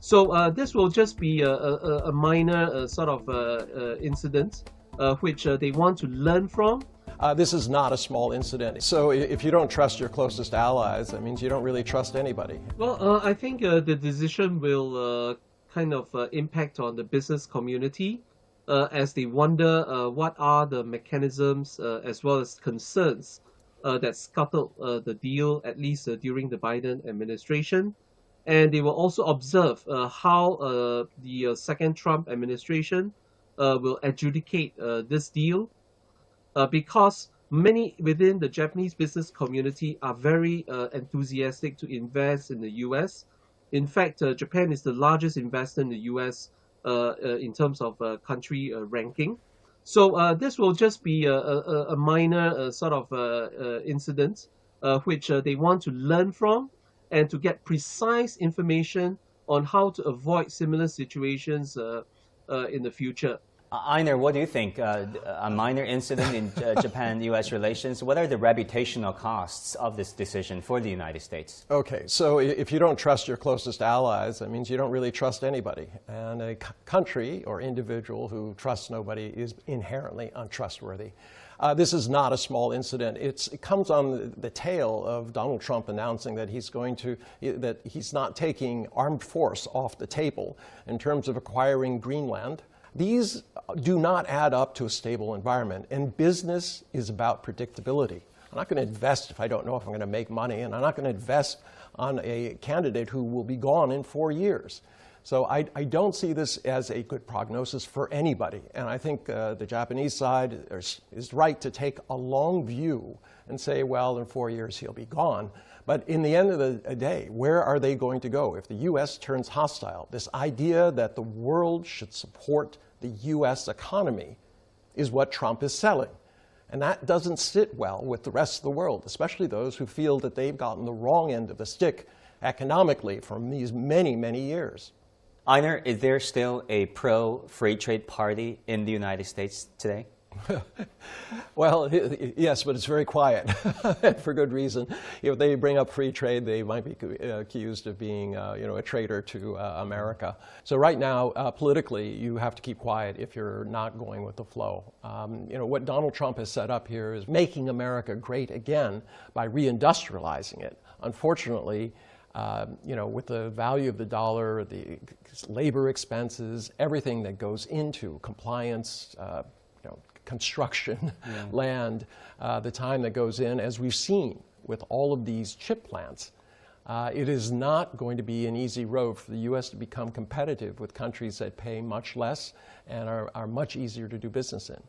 So this will just be a minor sort of incident which they want to learn from. This is not a small incident. So if you don't trust your closest allies, that means you don't really trust anybody. Well, I think the decision will kind of impact on the business community as they wonder what are the mechanisms as well as concerns that scuttled the deal, at least during the Biden administration. And they will also observe how the second Trump administration will adjudicate this deal because many within the Japanese business community are very enthusiastic to invest in the U.S. In fact, Japan is the largest investor in the U.S. In terms of country ranking. So this will just be a minor sort of incident which they want to learn from and to get precise information on how to avoid similar situations in the future. Einar, what do you think? A minor incident in Japan-U.S. relations, what are the reputational costs of this decision for the United States? Okay, so if you don't trust your closest allies, that means you don't really trust anybody. And a country or individual who trusts nobody is inherently untrustworthy. This is not a small incident. It comes on the tail of Donald Trump announcing that that he's not taking armed force off the table in terms of acquiring Greenland. These do not add up to a stable environment, and business is about predictability. I'm not going to invest if I don't know if I'm going to make money, and I'm not going to invest on a candidate who will be gone in 4 years. So I don't see this as a good prognosis for anybody, and I think the Japanese side is right to take a long view and say, well, in 4 years he'll be gone. But in the end of the day, where are they going to go? If the U.S. turns hostile, this idea that the world should support the U.S. economy is what Trump is selling. And that doesn't sit well with the rest of the world, especially those who feel that they've gotten the wrong end of the stick economically from these many, many years. Einar, is there still a pro-free trade party in the United States today? Well, yes, but it's very quiet, for good reason. If they bring up free trade, they might be accused of being, a traitor to America. So right now, politically, you have to keep quiet if you're not going with the flow. What Donald Trump has set up here is making America great again by reindustrializing it. Unfortunately, with the value of the dollar, the labor expenses, everything that goes into compliance, construction, land, the time that goes in, as we've seen with all of these chip plants, it is not going to be an easy road for the U.S. to become competitive with countries that pay much less and are much easier to do business in.